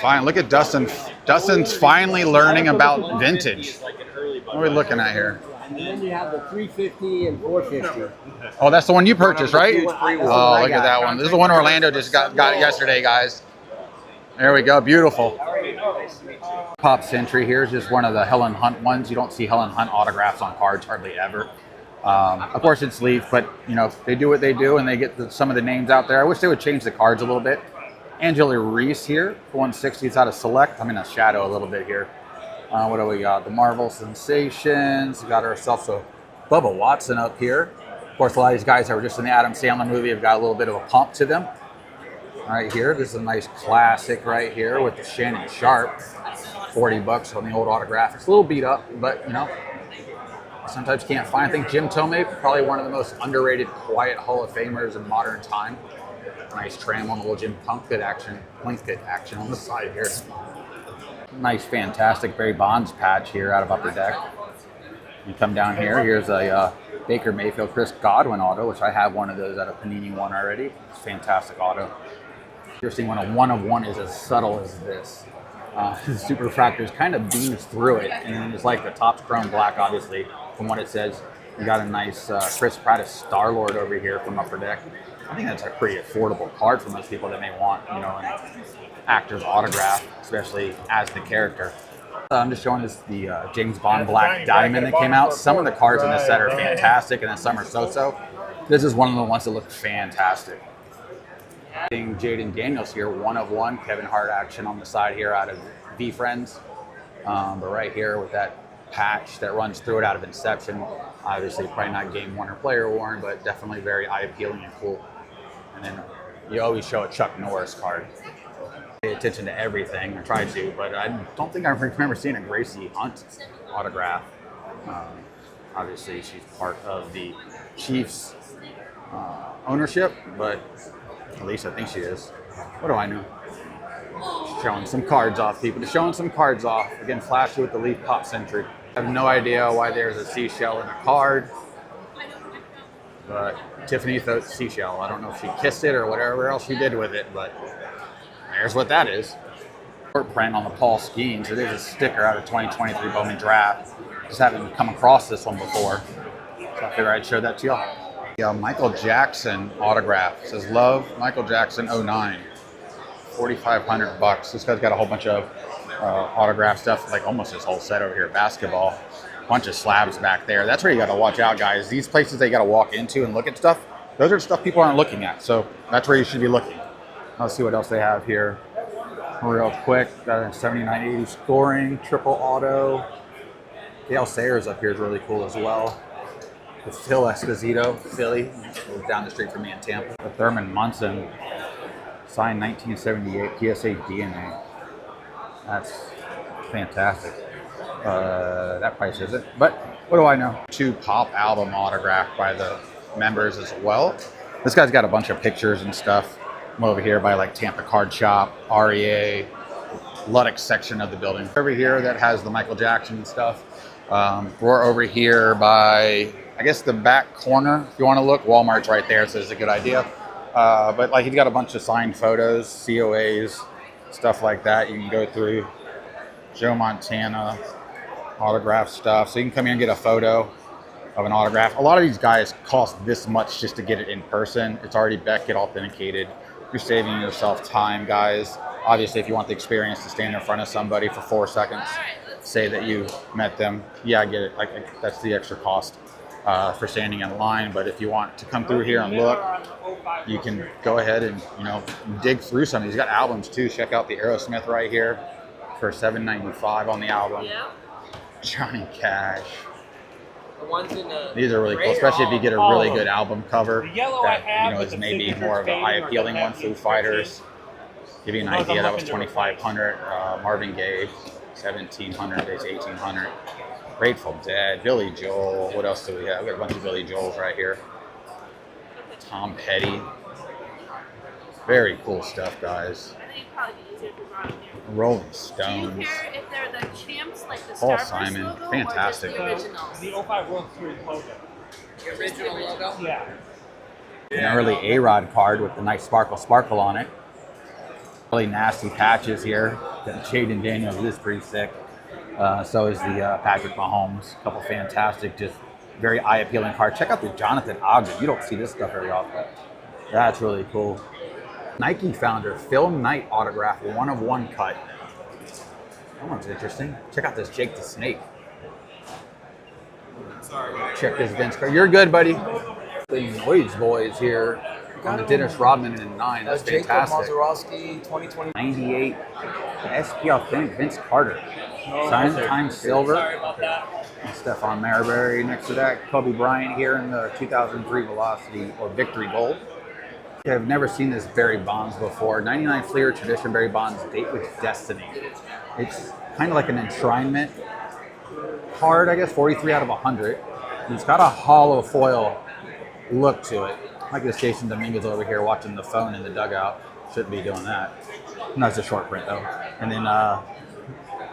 Fine. Look at Dustin. Dustin's finally learning about vintage. What are we looking at here? And then you have the 350 and 450. Oh, that's the one you purchased, right? Oh, look at that one. This is the one Orlando just got yesterday, guys. There we go. Beautiful. Pop Century here is just one of the Helen Hunt ones. You don't see Helen Hunt autographs on cards hardly ever. Of course, it's Leaf, but you know they do what they do, and they get some of the names out there. I wish they would change the cards a little bit. Angela Reese here, 160. It's out of Select. I'm in a shadow a little bit here. What do we got? The Marvel Sensations. We got ourselves a Bubba Watson up here. Of course, a lot of these guys that were just in the Adam Sandler movie have got a little bit of a pump to them. Right here, this is a nice classic right here with the Shannon Sharp. 40 bucks on the old autograph. It's a little beat up, but you know, sometimes you can't find. I think Jim Tomei, probably one of the most underrated quiet Hall of Famers in modern time. Nice tram on the little Jim Plunkett action on the side here. Nice, fantastic Barry Bonds patch here out of Upper Deck. You come down here, here's a Baker Mayfield Chris Godwin auto, which I have one of those out of Panini one already. It's a fantastic auto. You're seeing when a one of one is as subtle as this. The Super Refractors kind of beams through it, and then it's like the top's chrome black, obviously, from what it says. You got a nice Chris Pratt Star-Lord over here from Upper Deck. I think that's a pretty affordable card for most people that may want, you know, an actor's autograph, especially as the character. I'm just showing this the James Bond Black Diamond that came out. Some of the cards in this set are fantastic, and then some are so-so. This is one of the ones that look fantastic. Jaden Daniels here, 1 of 1 Kevin Hart action on the side here out of V-Friends. But right here with that patch that runs through it out of Inception. Obviously, probably not game worn or player worn, but definitely very eye appealing and cool. And then you always show a Chuck Norris card. Pay attention to everything, I try to, but I don't think I remember seeing a Gracie Hunt autograph. Obviously, she's part of the Chiefs ownership, but at least I think she is. What do I know? Showing some cards off, people. Just showing some cards off. Again, flashy with the Leaf Pop Century. I have no idea why there's a seashell in a card, but Tiffany thought seashell. I don't know if she kissed it or whatever else she did with it, but there's what that is. Short print on the Paul Skeens. So there's a sticker out of 2023 Bowman Draft. Just haven't come across this one before, so I figured I'd show that to y'all. Yeah, Michael Jackson autograph. It says love Michael Jackson 09. 4,500 bucks. This guy's got a whole bunch of autograph stuff, like almost his whole set over here. Basketball, bunch of slabs back there. That's where you got to watch out, guys. These places they got to walk into and look at stuff. Those are stuff people aren't looking at, so that's where you should be looking. Let's see what else they have here real quick. Got a 79-80 scoring, triple auto. Dale Sayers up here is really cool as well. The Phil Esposito, Philly, down the street from me in Tampa. The Thurman Munson, signed 1978 PSA DNA. That's fantastic. That price isn't, but what do I know? 2 Pop album autographed by the members as well. This guy's got a bunch of pictures and stuff. I'm over here by like Tampa Card Shop, REA, Lubbock section of the building. Over here that has the Michael Jackson stuff. We're over here by, I guess, the back corner. If you want to look, Walmart's right there, so it's a good idea. But like he's got a bunch of signed photos, COAs, stuff like that. You can go through Joe Montana autograph stuff. So you can come here and get a photo of an autograph. A lot of these guys cost this much just to get it in person. It's already Beckett authenticated. You're saving yourself time, guys. Obviously, if you want the experience to stand in front of somebody for 4 seconds, say that you met them. Yeah, I get it. Like that's the extra cost for standing in line. But if you want to come through here and look, you can go ahead and, you know, dig through some. He's got albums too. Check out the Aerosmith right here for $7.95 on the album. Yeah. Johnny Cash. The ones in the These are really cool, especially if you get a really good album cover that, you know, is maybe more of a eye appealing one. Foo Fighters, give you an idea. That was $2,500. Marvin Gaye, $1,700. There's $1,800. Grateful Dead, Billy Joel. What else do we have? We got a bunch of Billy Joels right here. Tom Petty. Very cool stuff, guys. I think it'd probably be easier if we brought them here. Rolling Stones. Do you care if they're the champs, like the Paul Starburst Simon, logo, fantastic. or just the originals? The 05 World Series logo. The original logo? Yeah. An early A-Rod card with the nice sparkle on it. Really nasty patches here. Jaden Daniels is pretty sick. So is the Patrick Mahomes. A couple fantastic, just very eye-appealing cards. Check out the Jonathan Ogden. You don't see this stuff very often. That's really cool. Nike founder Phil Knight autograph, 1/1 cut. That one's interesting. Check out this Jake the Snake. Check this Vince card. You're good, buddy. The Noise Boys here on the Dennis Rodman in 9. That's fantastic. Mazeroski, 2020. 98 SP Authentic Vince Carter. Signed times silver. Sorry about that. And Stephon Marbury next to that. Kobe Bryant here in the 2003 Velocity or Victory Gold. I've never seen this Barry Bonds before. 99 Fleer Tradition Barry Bonds Date with Destiny. It's kind of like an enshrinement card, I guess, 43 out of 100. And it's got a hollow foil look to it. Like this Jason Dominguez over here watching the phone in the dugout. Shouldn't be doing that. No, it's a short print though. And then a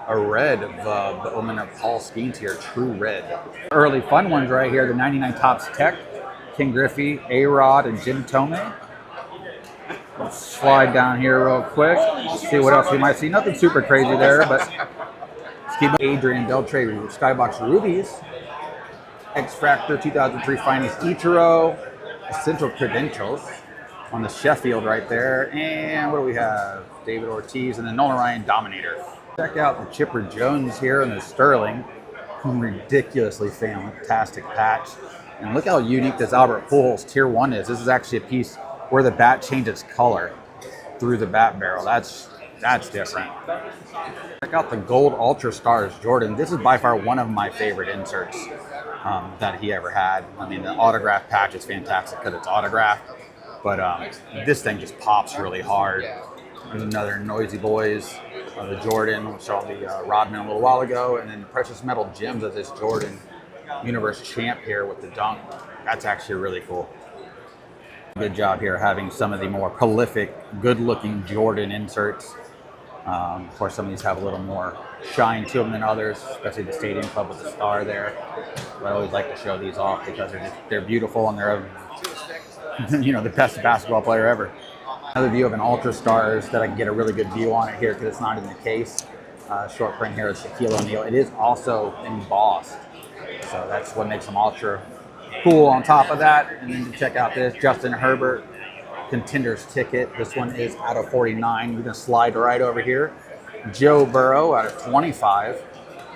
red of Bowman of Paul Skeens here, true red. Early fun ones right here, the 99 Topps Tech, King Griffey, A-Rod, and Jim Tomei. Let's slide down here real quick, see what else we might see. Nothing super crazy there, but let's keep Adrian Beltre Skybox Rubies, X-Fractor 2003 Finest Ichiro, Essential Credentials on the Sheffield right there. And what do we have? David Ortiz and the Nolan Ryan Dominator. Check out the Chipper Jones here and the Sterling. Ridiculously fantastic patch. And look how unique this Albert Pujols Tier 1 is. This is actually a piece where the bat changes color through the bat barrel. That's different. Check out the Gold Ultra Stars Jordan. This is by far one of my favorite inserts that he ever had. I mean, the autograph patch is fantastic because it's autographed, but this thing just pops really hard. There's another Noisy Boys, the Jordan, which saw the Rodman a little while ago, and then Precious Metal Gems of this Jordan Universe Champ here with the dunk. That's actually really cool. Good job here having some of the more prolific, good-looking Jordan inserts. Of course, some of these have a little more shine to them than others, especially the Stadium Club with the star there. But I always like to show these off because they're beautiful and they're the best basketball player ever. Another view of an Ultra Stars that I can get a really good view on it here because it's not in the case. Short print here is Shaquille O'Neal. It is also embossed, so that's what makes them ultra cool. On top of that, and then to check out this Justin Herbert Contenders Ticket. This one is out of 49. You're gonna slide right over here. Joe Burrow out of 25.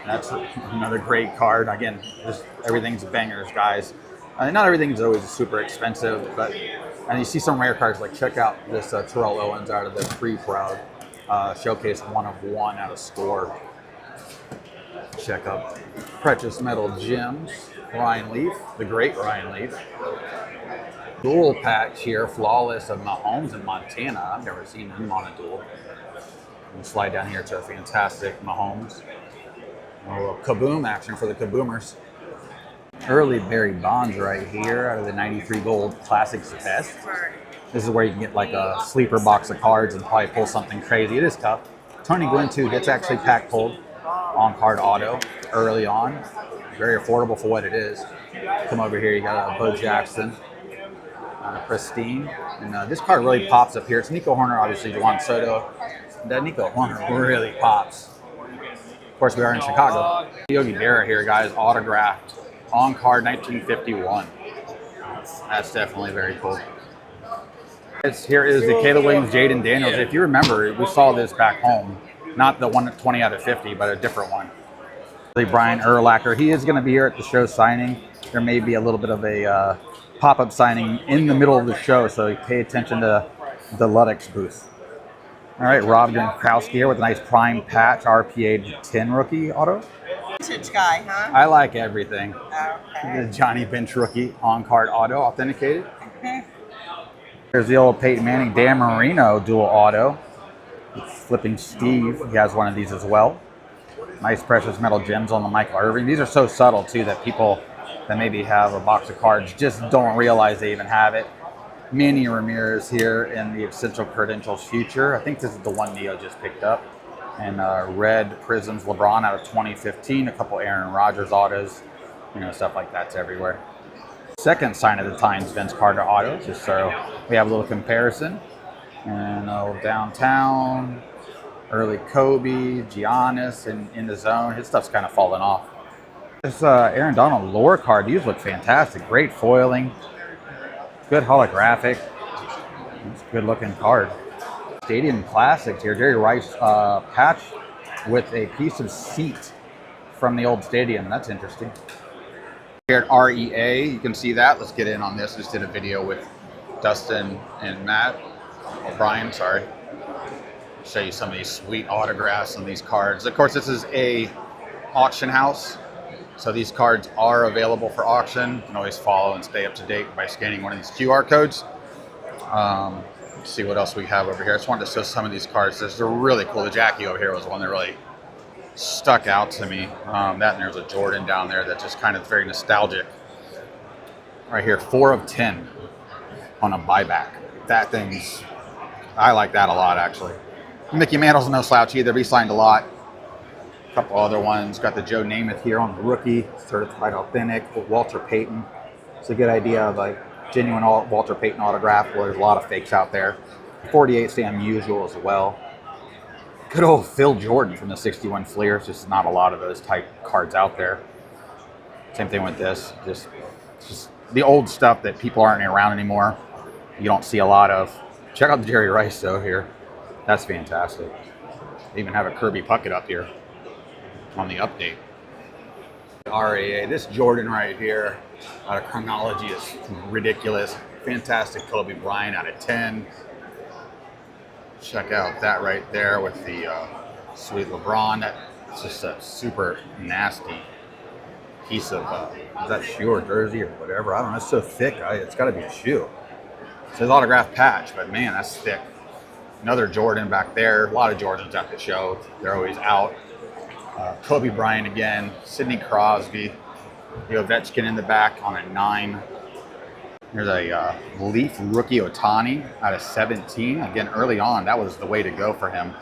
That's another great card. Again, everything's bangers, guys. Not everything's always super expensive, but and you see some rare cards. Like check out this Terrell Owens out of the Pre-Proud Showcase 1/1 out of Score. Check out Precious Metal Gems. Ryan Leaf, the great Ryan Leaf. Dual patch here, flawless of Mahomes in Montana. I've never seen him on a dual. And slide down here to a fantastic Mahomes. A little kaboom action for the kaboomers. Early Barry Bonds right here out of the 93 Gold Classics Best. This is where you can get like a sleeper box of cards and probably pull something crazy. It is tough. Tony Gwynn too, gets actually pack pulled on card auto early on. Very affordable for what it is. Come over here, you got a Bo Jackson, pristine. And this card really pops up here. It's Nico Horner, obviously, Juan Soto. That Nico Horner really pops. Of course, we are in Chicago. Yogi Berra here, guys, autographed on card 1951. That's definitely very cool. Here is the Caleb Williams, Jaden Daniels. If you remember, we saw this back home. Not the one at 20 out of 50, but a different one. Brian Urlacher. He is going to be here at the show signing. There may be a little bit of a pop-up signing in the middle of the show, so pay attention to the Ludex booth. All right, Rob Gronkowski here with a nice prime patch, RPA 10 rookie auto. Vintage guy, huh? I like everything. Okay. The Johnny Bench rookie on-card auto, authenticated. There's the old Peyton Manning Dan Marino dual auto. Flipping Steve, he has one of these as well. Nice Precious Metal Gems on the Michael Irvin. These are so subtle too that people that maybe have a box of cards just don't realize they even have it. Manny Ramirez here in the Essential Credentials Future. I think this is the one Neo just picked up. And red Prisms LeBron out of 2015. A couple Aaron Rodgers autos. Stuff like that's everywhere. Second sign of the times Vince Carter autos, just so we have a little comparison. And downtown, early Kobe, Giannis, and in the zone. His stuff's kind of fallen off. This Aaron Donald lore card, these look fantastic. Great foiling, good holographic. It's a good looking card. Stadium Classics here, Jerry Rice patch with a piece of seat from the old stadium. That's interesting. Here at REA, you can see that. Let's get in on this. Just did a video with Dustin and Matt O'Brien, sorry. Show you some of these sweet autographs on these cards. Of course, this is a auction house, so these cards are available for auction. You can always follow and stay up to date by scanning one of these QR codes. Let's see what else we have over here. I just wanted to show some of these cards. They're really cool. The Jackie over here was one that really stuck out to me. That, and there's a Jordan down there that's just kind of very nostalgic. Right here, 4 of 10 on a buyback. That thing's, I like that a lot, actually. Mickey Mantle's no slouch either. He signed a lot. A couple other ones. Got the Joe Namath here on the rookie, certified authentic with Walter Payton. It's a good idea of a genuine Walter Payton autograph. Well, there's a lot of fakes out there. 48 Sam Usual as well. Good old Phil Jordan from the 61 Fleers. Just not a lot of those type cards out there. Same thing with this. Just the old stuff that people aren't around anymore. You don't see a lot of. Check out the Jerry Rice though here. That's fantastic. They even have a Kirby Puckett up here on the update. RAA, this Jordan right here, out of chronology is ridiculous. Fantastic Kobe Bryant out of 10. Check out that right there with the sweet LeBron. That's just a super nasty piece of, is that shoe or jersey or whatever? I don't know, it's so thick, it's gotta be a shoe. It says autograph patch, but man, that's thick. Another Jordan back there. A lot of Jordans at the show. They're always out. Kobe Bryant again. Sidney Crosby. The Ovechkin in the back on a 9. There's a Leaf rookie Ohtani out of 17. Again, early on, that was the way to go for him.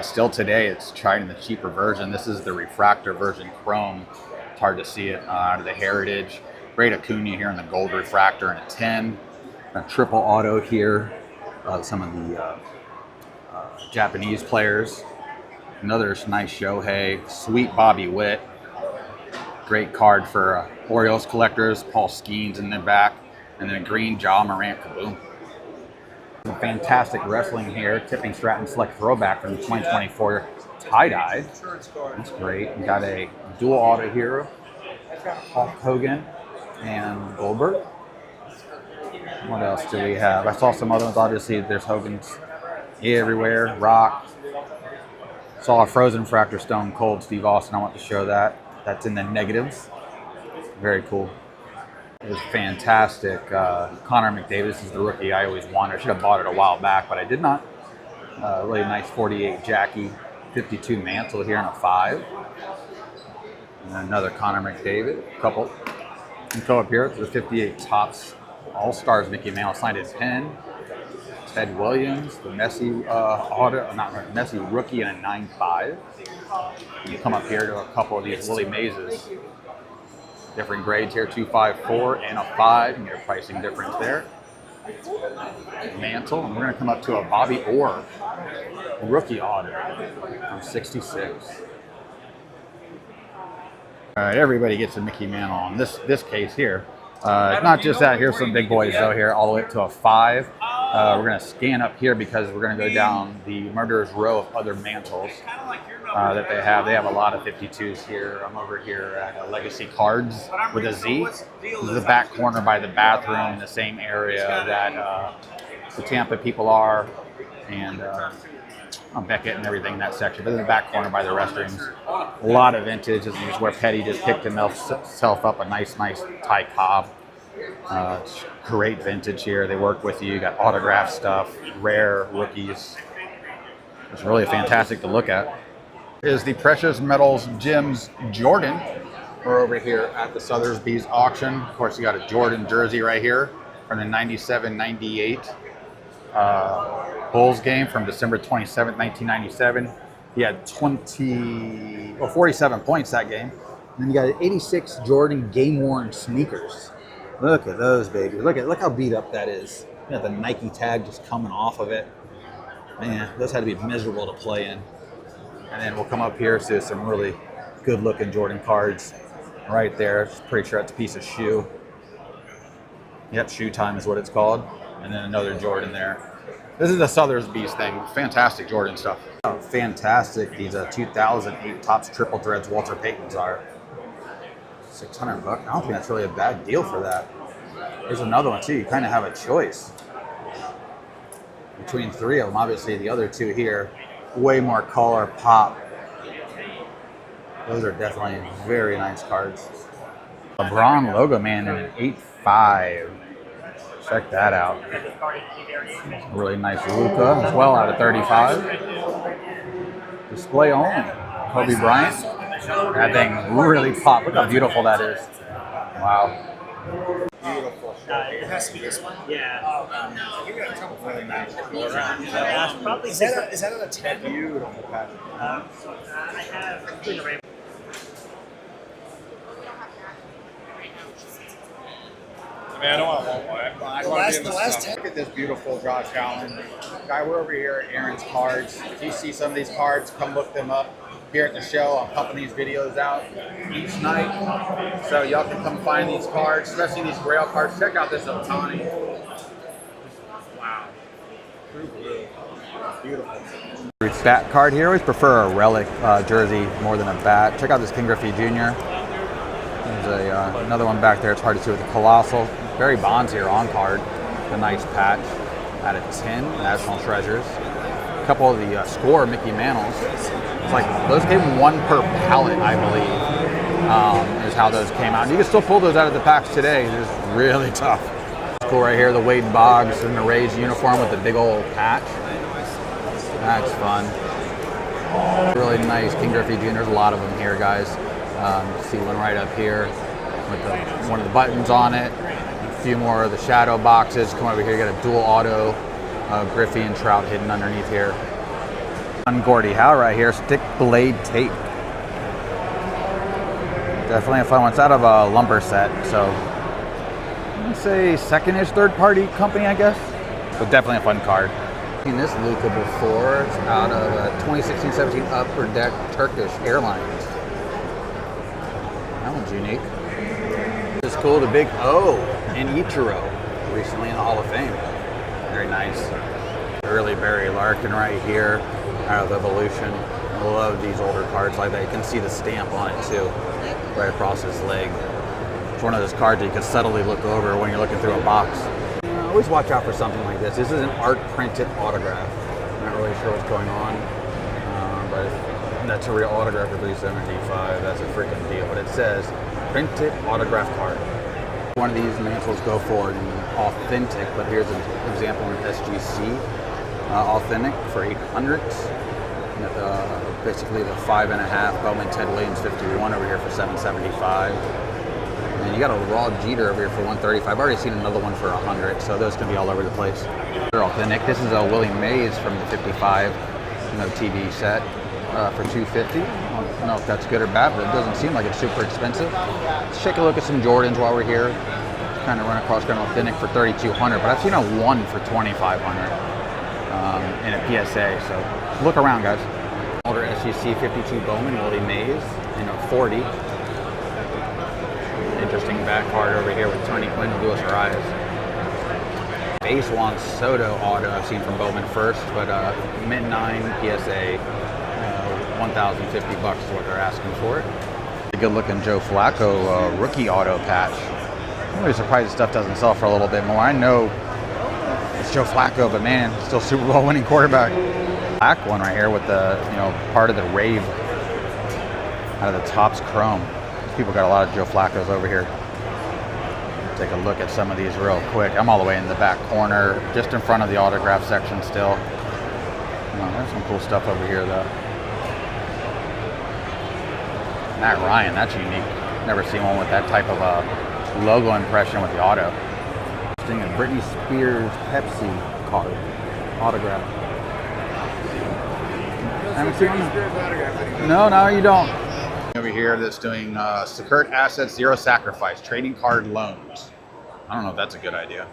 Still today, it's tried in the cheaper version. This is the refractor version chrome. It's hard to see it out of the Heritage. Great Acuna here in the gold refractor in a 10. A triple auto here. Some of the Japanese players. Another nice Shohei. Sweet Bobby Witt. Great card for Orioles collectors. Paul Skeens in the back. And then a green Ja Morant Kaboom. Some fantastic wrestling here. Tipping Stratton Select Throwback from the 2024 tie-dye. That's great. We got a dual auto here. Hulk Hogan and Goldberg. What else do we have? I saw some other ones. Obviously, there's Hogan's everywhere. Rock. Saw a Frozen Fractor Stone Cold Steve Austin. I want to show that. That's in the negatives. Very cool. It was fantastic. Connor McDavid is the rookie I always wanted. I should have bought it a while back, but I did not. Really nice 48 Jackie. 52 Mantle here in a 5. And then another Connor McDavid. A couple. And go up here to the 58 Topps All-Stars Mickey Mantle signed his pen. Ted Williams, the Messi Messi rookie in a 9.5. You come up here to a couple of these Willie Mazes. Different grades here, 2.54 and a 5. You get a pricing difference there. Mantle, and we're going to come up to a Bobby Orr rookie auto from 66. All right, everybody gets a Mickey Mantle on this case here. Not just that, here's some big boys though here, all the way up to a 5. We're going to scan up here because we're going to go down the murderer's row of other mantles that they have. They have a lot of 52s here. I'm over here at Legacy Cards with a Z. This is the back corner by the bathroom in the same area that the Tampa people are, and Beckett and everything in that section. But in the back corner by the restrooms, a lot of vintage. This is where Petty just picked himself up a nice Ty Cobb. It's great vintage here. They work with you. You got autograph stuff, rare rookies. It's really fantastic to look at. Is the Precious Metals Gems Jordan. We're over here at the Sotheby's auction. Of course, you got a Jordan jersey right here from the 97-98 Bulls game from December 27th, 1997. He had 47 points that game. And then you got an 86 Jordan game-worn sneakers. Look at those babies. Look how beat up that is. You got the Nike tag just coming off of it. Man, those had to be miserable to play in. And then we'll come up here to some really good looking Jordan cards right there. Pretty sure it's a piece of shoe. Yep, shoe time is what it's called. And then another Jordan there. This is the Sotheby's Beast thing. Fantastic Jordan stuff. How fantastic these 2008 Topps Triple Threads Walter Paytons are. $600. I don't think that's really a bad deal for that. There's another one too. You kind of have a choice between three of them. Obviously, the other two here, way more color pop. Those are definitely very nice cards. LeBron logo man in an 8.5. Check that out. Really nice Luka as well out of 35. Display only. Kobe Bryant. That thing really popped. Look how beautiful that is. Wow. Beautiful. It has to be this one? Yeah. You got a couple really nice. Probably is that a 10? Beautiful pattern. I have the rainbow. I mean, I don't want to The last 10. Look at this beautiful Josh Allen. Guy, we're over here at Aaron's Cards. If you see some of these cards, come look them up here at the show. I'm pumping these videos out each night. So y'all can come find these cards, especially these Grail cards. Check out this Otani. Wow. True blue. Beautiful. Bat card here. We prefer a relic jersey more than a bat. Check out this King Griffey Jr. There's another one back there. It's hard to see with the Colossal. Barry Bonds here on card. A nice patch. Out of 10 National Treasures. A couple of the Score Mickey Mantles. It's like those came one per pallet, I believe, is how those came out. And you can still pull those out of the packs today. It's really tough. It's cool right here. The Wade Boggs in the Rays uniform with the big old patch. That's fun. Really nice King Griffey Jr. There's a lot of them here, guys. See one right up here with one of the buttons on it. A few more of the shadow boxes. Come over here, you got a dual auto Griffey and Trout hidden underneath here. On Gordie Howe right here, stick blade tape. Definitely a fun one. It's out of a lumber set, so I'd say second-ish third-party company, I guess. But definitely a fun card. I've seen this Luka before. It's out of a 2016-17 Upper Deck Turkish Airlines. That one's unique. It's cool. The big O in Ichiro, recently in the Hall of Fame. Very nice. Early Barry Larkin right here, out of Evolution. I love these older cards like that. You can see the stamp on it too, right across his leg. It's one of those cards that you can subtly look over when you're looking through a box. Always watch out for something like this. This is an art printed autograph. I'm not really sure what's going on, but that's a real autograph for $375. That's a freaking deal. But it says printed autograph card. One of these mantles go for an authentic, but here's an example in SGC authentic for 800. Basically the 5.5 Bowman Ted Williams 51 over here for $775. And you got a raw Jeter over here for $135. I've already seen another one for $100, so those can be all over the place. They're authentic. This is a Willie Mays from the 55, TV set for $250. I don't know if that's good or bad, but it doesn't seem like it's super expensive. Let's take a look at some Jordans while we're here. Kind of run across kind of authentic for $3,200, but I've seen a one for $2,500 in a PSA. So look around, guys. Older SGC 52 Bowman Willie Mays in a 40. Interesting back card over here with Tony Quinn and Luis Arias. Base Juan Soto auto I've seen from Bowman first, but mid-9 PSA, $1,050 is what they're asking for it. A good looking Joe Flacco rookie auto patch. I'm really surprised this stuff doesn't sell for a little bit more. I know it's Joe Flacco, but man, still Super Bowl winning quarterback. Black one right here with the part of the rave out of the Topps Chrome. People got a lot of Joe Flacco's over here. Take a look at some of these real quick. I'm all the way in the back corner, just in front of the autograph section still. There's some cool stuff over here though. Matt Ryan, that's unique. Never seen one with that type of logo impression with the auto. Interesting, a Britney Spears Pepsi card, autograph. Haven't seen one? No, you don't. Over here that's doing Secure Assets Zero Sacrifice, trading card loans. I don't know if that's a good idea.